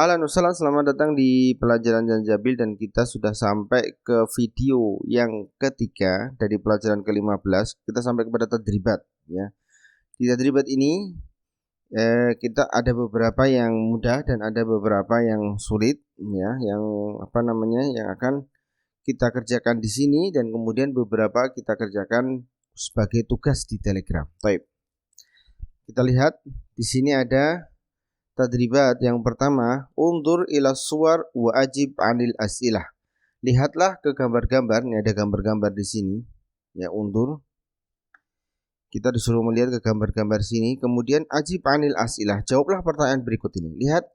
Ahlan wassalam, selamat datang di pelajaran Janjabil dan kita sudah sampai ke video yang ketiga dari pelajaran ke-15. Kita sampai kepada tadribat ya. Di tadribat ini kita ada beberapa yang mudah dan ada beberapa yang sulit ya, yang yang akan kita kerjakan di sini dan kemudian beberapa kita kerjakan sebagai tugas di Telegram. Baik. Kita lihat di sini ada tadribat yang pertama, undur ila suwar wa ajib anil as'ilah. Lihatlah ke gambar-gambar, ini ada gambar-gambar di sini. Ya, undur. Kita disuruh melihat ke gambar-gambar sini, kemudian ajib anil as'ilah. Jawablah pertanyaan berikut ini. Lihat,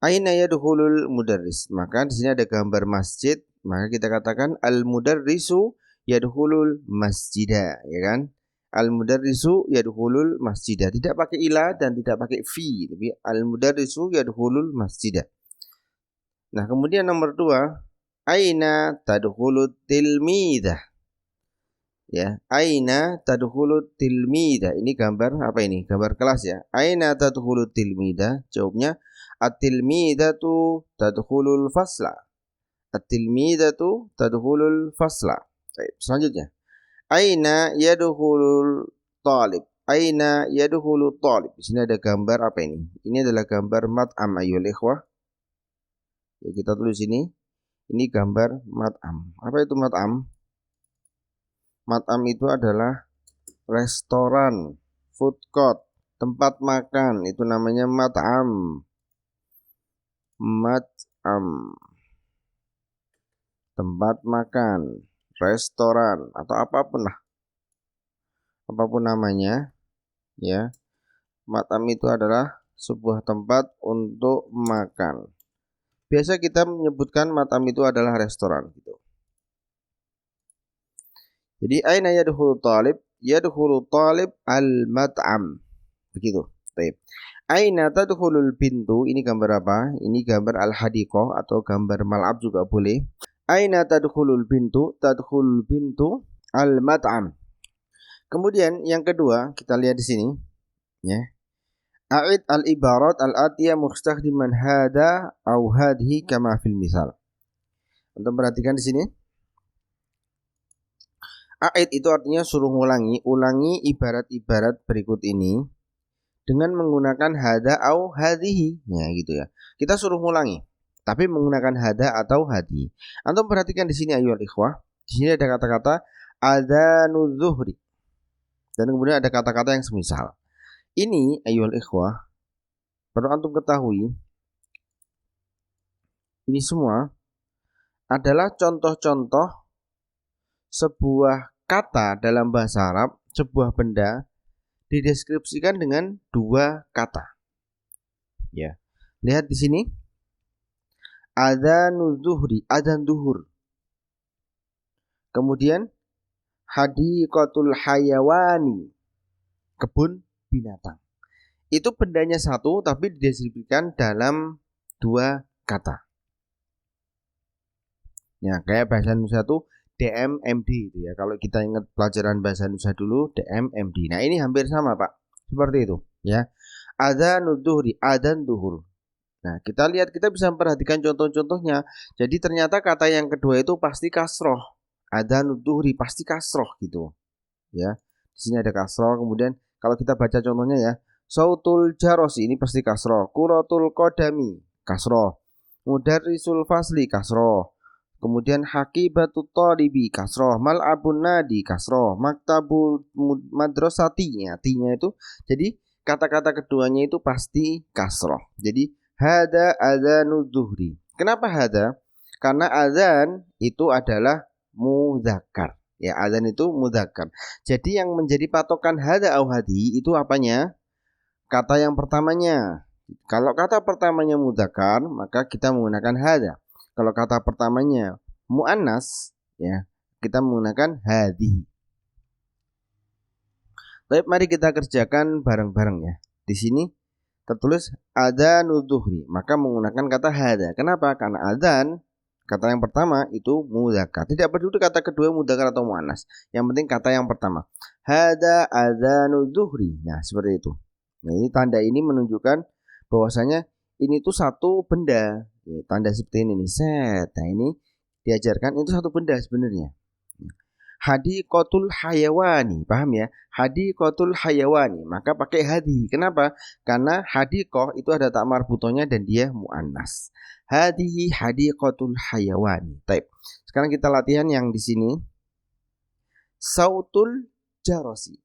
aina yadkhulul mudarris. Maka di sini ada gambar masjid, maka kita katakan al mudarrisu yadkhulul masjidah, ya kan? Al-mudarrisu yadkhulul masjidah. Tidak pakai ila dan tidak pakai fi, tapi al-mudarrisu yadkhulul masjidah. Nah, kemudian nomor 2, aina tadkhulut tilmidah. Ya, aina tadkhulut tilmidah. Ini gambar apa ini? Gambar kelas ya. Aina tadkhulut tilmidah? Jawabnya at-tilmidatu tadkhulul fasla. At-tilmidatu tadkhulul fasla. Baik, selanjutnya. Aina yadkhulul talib. Aina yadkhulul talib. Di sini ada gambar apa ini? Ini adalah gambar mat'am ayyuhal ikhwah. Ya, kita tulis ini. Ini gambar mat'am. Apa itu mat'am? Mat'am itu adalah restoran, food court, tempat makan. Itu namanya mat'am. Mat'am. Tempat makan, restoran atau apapun namanya ya. Mat'am itu adalah sebuah tempat untuk makan. Biasa kita menyebutkan mat'am itu adalah restoran gitu. Jadi aina yadkhulu talib? Yadkhulu talib al-mat'am. Begitu. Baik. Aina tadkhulul bintu? Ini gambar apa? Ini gambar al-hadiqah atau gambar mal'ab juga boleh. Aina tadkhulul bintu? Tadkhulul bintu al-mat'am. Kemudian yang kedua kita lihat di sini ya. A'id al-ibarat al-atiyah mustakhdiman hada au hadhi kama fil misal. Untuk perhatikan di sini. A'id itu artinya suruh ulangi ibarat-ibarat berikut ini dengan menggunakan hada au hadhihi ya gitu ya. Kita suruh ulangi tapi menggunakan hada atau hadi. Antum perhatikan di sini ayyuhal ikhwah. Di sini ada kata-kata adzanudz zuhri. Dan kemudian ada kata-kata yang semisal. Ini ayyuhal ikhwah, perlu antum ketahui, ini semua adalah contoh-contoh sebuah kata dalam bahasa Arab, sebuah benda dideskripsikan dengan dua kata. Ya. Lihat di sini. Adzanudz zuhri, adzan zuhur. Kemudian hadiqatul hayawani, kebun binatang. Itu bendanya satu tapi dideskripsikan dalam dua kata. Ya, kayak bahasa Indonesia itu DMMD itu ya. Kalau kita ingat pelajaran bahasa Indonesia dulu DMMD. Nah, ini hampir sama, Pak. Seperti itu, ya. Adzanudz zuhri, adzan zuhur. Nah, kita lihat, kita bisa memperhatikan contoh-contohnya. Jadi ternyata kata yang kedua itu pasti kasroh. Adzanudz zuhri pasti kasroh gitu. Ya. Di sini ada kasroh. Kemudian kalau kita baca contohnya ya, sautul jarosi ini pasti kasroh. Quratul qadami kasroh. Mudarrisul fasli kasroh. Kemudian haqibatut thalibi kasroh. Mal'abun nadi kasroh. Maktabul madrasati ya, tinya itu. Jadi kata-kata keduanya itu pasti kasroh. Jadi hada adzanudz zuhri. Kenapa hada? Karena adzan itu adalah mudzakkar. Ya, adzan itu mudzakkar. Jadi yang menjadi patokan hada au hadi itu apanya? Kata yang pertamanya. Kalau kata pertamanya mudzakkar, maka kita menggunakan hada. Kalau kata pertamanya muannas, ya, kita menggunakan hadi. Baik, mari kita kerjakan bareng-bareng ya. Di sini tertulis adzanudz zuhri, maka menggunakan kata hada. Kenapa? Karena adzan kata yang pertama itu mudzakkar. Tidak peduli kata kedua mudzakkar atau muannas. Yang penting kata yang pertama. Hada adzanudz zuhri. Nah, seperti itu. Nah, ini tanda ini menunjukkan bahwasanya ini tuh satu benda. Ya, tanda seperti ini nih, set. Nah, ini diajarkan itu satu benda sebenarnya. Hadiqatul hayawani, paham ya? Hadiqatul hayawani, maka pakai hadi. Kenapa? Karena hadiqah itu ada tak marbutonya dan dia muannas. Hadihi hadiqatul hayawani. Baik. Sekarang kita latihan yang di sini. Sautul jarosi.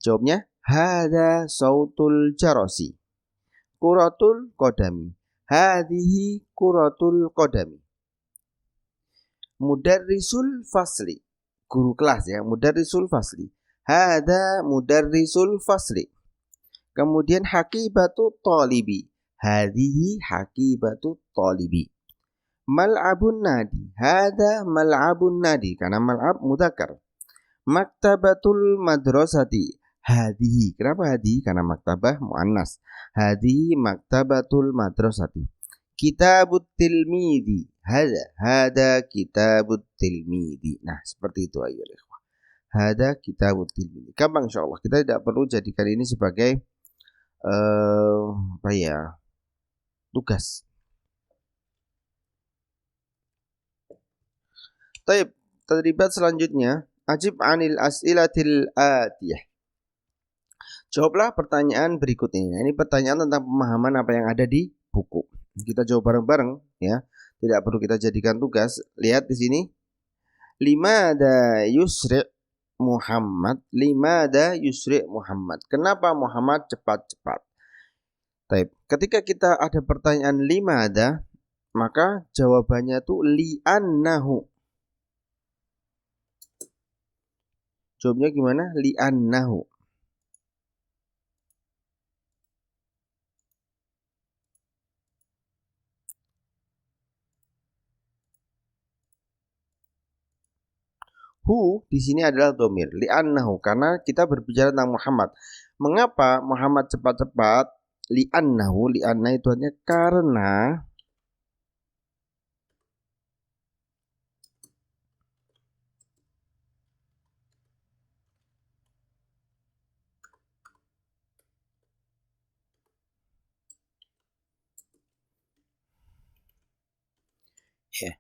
Jawabnya hada sautul jarosi. Kuratul qadami. Hadihi kuratul qadami. Mudarrisul fasli. Guru kelas ya, mudarrisul fasli. Hada mudarrisul fasli. Kemudian hakibatu talibi. Hadihi hakibatu talibi. Mal'abun nadi. Hada mal'abun nadi. Karena mal'ab mudzakkar. Maktabatul madrasati. Hadihi. Kenapa hadihi? Karena maktabah muannas. Hadihi maktabatul madrasati. Kitabut tilmidi. Hada kitabut tilmidi. Nah, seperti itu ayo ikhwah. Hada kitabut tilmidi. Gampang insyaallah. Kita tidak perlu jadikan ini sebagai apa ya? Tugas. Baik, tadribat selanjutnya, ajib anil as'ilatil atiyah. Jawablah pertanyaan berikut ini. Nah, ini pertanyaan tentang pemahaman apa yang ada di buku. Kita jawab bareng-bareng ya. Tidak perlu kita jadikan tugas. Lihat di sini. Limada yusri' Muhammad. Limada yusri' Muhammad. Kenapa Muhammad cepat-cepat? Baik. Ketika kita ada pertanyaan limada, maka jawabannya itu li'annahu. Jawabnya gimana? Li'annahu. Hu di sini adalah domir. Li'annahu, karena kita berbicara tentang Muhammad. Mengapa Muhammad cepat-cepat? Li'annahu, li'anna itu artinya karena ya.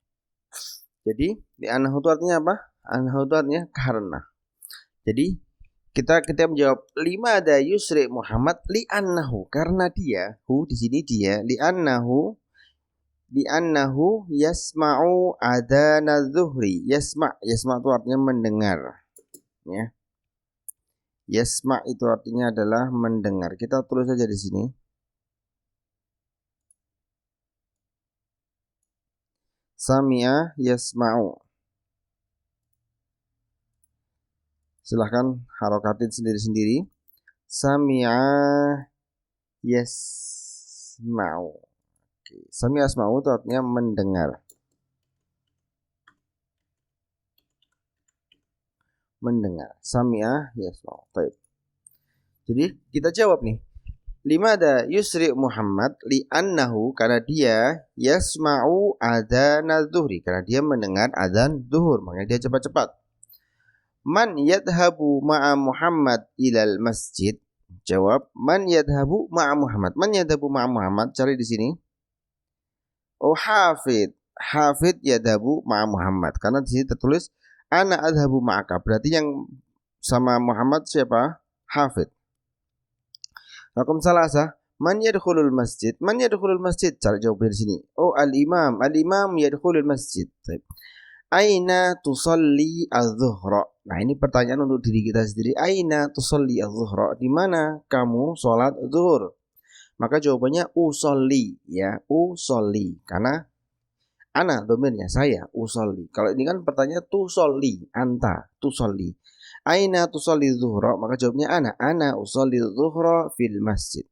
Jadi li'annahu itu artinya apa? Annahu itu artinya karena. Jadi kita menjawab lima ada yusri Muhammad li'annahu, karena dia, hu di sini dia, li'annahu yasma'u adana zuhri. Yasma' itu artinya mendengar ya. Yasma' itu artinya adalah mendengar. Kita tulis saja di sini. Sami'a yasma'u. Silahkan harokatin sendiri-sendiri. Sami'a yasma'u. Sami'a yasma'u itu artinya mendengar. Mendengar. Sami'a yasma'u. Baik. Jadi kita jawab nih. Limada yusri Muhammad li'annahu, karena dia yasma'u adzana zuhri, karena dia mendengar adzan zuhur, makanya dia cepat-cepat. Man yadhabu ma'a Muhammad ilal masjid. Jawab, man yadhabu ma'a Muhammad. Man yadhabu ma'a Muhammad, cari di sini. Oh, Hafid. Hafid yadhabu ma'a Muhammad. Karena di sini tertulis ana adhabu ma'aka. Berarti yang sama Muhammad siapa? Hafid. Raqam salasa, man yadkhulul masjid. Man yadkhulul masjid, cari jawabnya di sini. Oh, al-imam. Al-imam yadkhulul masjid. Baik. Aina tusalli az-zuhra. Nah, ini pertanyaan untuk diri kita sendiri. Aina tusalli az-zuhra? Di mana kamu sholat zuhur? Maka jawabannya usolli ya, usolli. Karena ana domirnya saya, usolli. Kalau ini kan pertanyaan tusolli, anta tusolli. Aina tusolli zuhra? Maka jawabnya ana usolli zuhra fil masjid.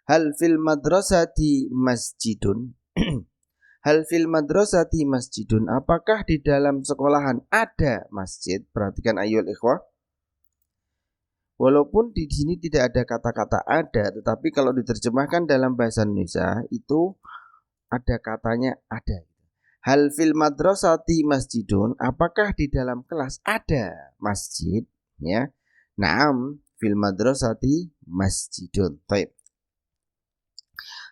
Hal fil madrasati masjidun? Hal fil madrasati masjidun? Apakah di dalam sekolahan ada masjid? Perhatikan ayyuhal ikhwah. Walaupun di sini tidak ada kata-kata ada, tetapi kalau diterjemahkan dalam bahasa Indonesia itu ada katanya ada. Hal fil madrasati masjidun? Apakah di dalam kelas ada masjid? Ya. Naam fil madrasati masjidun. Baik.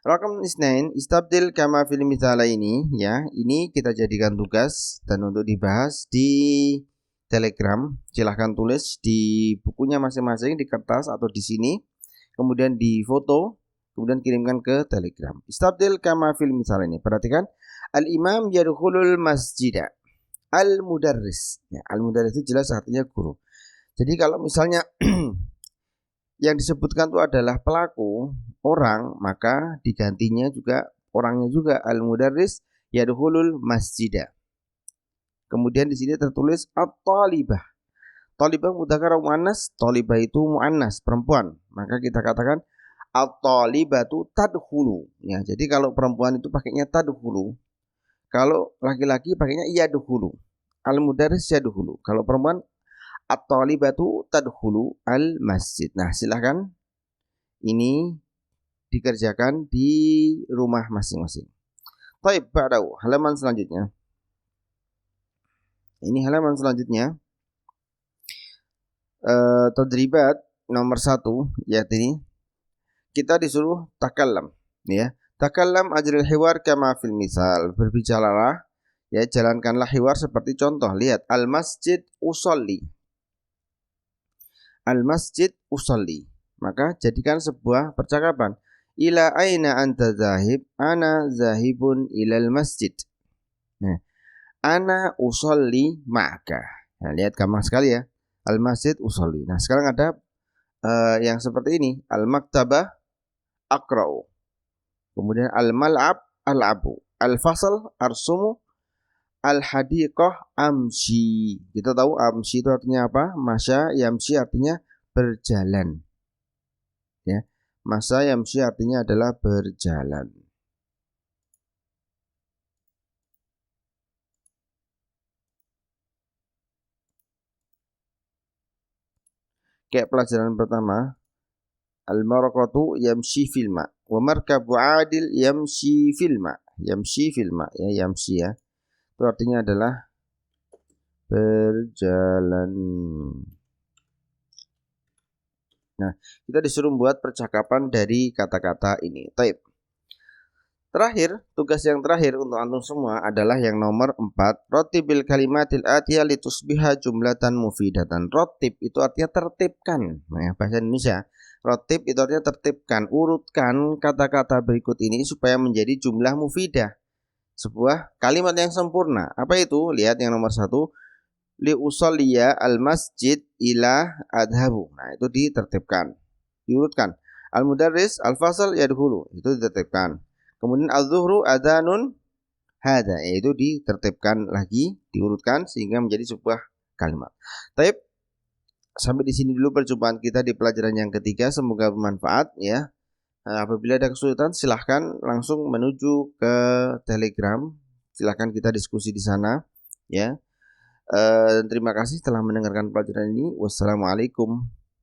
Raqam isnain istabdil kama fil mithala ini ya. Ini kita jadikan tugas dan untuk dibahas di Telegram. Silahkan tulis di bukunya masing-masing di kertas atau di sini. Kemudian di foto, kemudian kirimkan ke Telegram. Istabdil kama fil mithala ini. Perhatikan, al-imam yadkhulul masjidah. Al-mudarris. Ya, al-mudarris itu jelas artinya guru. Jadi kalau misalnya yang disebutkan itu adalah pelaku orang, maka digantinya juga orangnya juga, al-mudarris yadkhulul masjidah. Kemudian di sini tertulis at-talibah. Talibah mudzakkar muannas, talibah itu muannas, perempuan. Maka kita katakan at-talibatu tadkhulu. Ya, jadi kalau perempuan itu pakainya tadkhulu. Kalau laki-laki pakainya yadkhulu. Al-mudarris yadkhulu. Kalau perempuan at-talibatu tadkhulu al-masjid. Nah, silahkan ini dikerjakan di rumah masing-masing. Baik, ba'dahu, halaman selanjutnya. Ini halaman selanjutnya. Tadribat nomor 1, yaitu ini kita disuruh takallam, ya. Takallam ajril hiwar kama fil misal. Berbicaralah, ya, jalankanlah hiwar seperti contoh. Lihat, al-masjid usolli. Al-masjid usolli. Maka jadikan sebuah percakapan. Ila aina anta zahib? Ana zahibun ilal masjid. Nah, ana usolli ma'aka. Nah, lihat gampang sekali ya. Al-masjid usolli. Nah, sekarang ada yang seperti ini. Al-maktabah akra'u. Kemudian al-mal'ab al-abu. Al-fasal arsumu. Al-hadiqah amshi. Kita tahu amshi itu artinya apa? Masya yamshi artinya berjalan. Ya. Masa yamshi artinya adalah berjalan. Kayak pelajaran pertama, al-marqatu yamshi fil ma, wa markabu adil yamshi fil ma. Yamshi fil ma, ya, yamshi ya. Itu artinya adalah berjalan. Nah, kita disuruh buat percakapan dari kata-kata ini. Taib. Terakhir, tugas yang terakhir untuk antum semua adalah yang nomor 4. Rotibil kalimatil atiyah litusbiha jumlatan mufidatan. Rotib itu artinya tertibkan. Nah, bahasa Indonesia. Rotib itu artinya tertibkan. Urutkan kata-kata berikut ini supaya menjadi jumlah mufidah. Sebuah kalimat yang sempurna. Apa itu? Lihat yang nomor 1. Li usolliya al masjid ila adhabu. Nah, itu ditertibkan. Diurutkan. Al mudarris al fasal yadkhulu. Itu ditertibkan. Kemudian az-zuhru adzanun hada, yaitu ditertibkan lagi, diurutkan sehingga menjadi sebuah kalimat. Taib, sampai di sini dulu perjumpaan kita di pelajaran yang ketiga. Semoga bermanfaat ya. Apabila ada kesulitan silahkan langsung menuju ke Telegram. Silahkan kita diskusi di sana ya. Terima kasih telah mendengarkan pelajaran ini. Wassalamualaikum.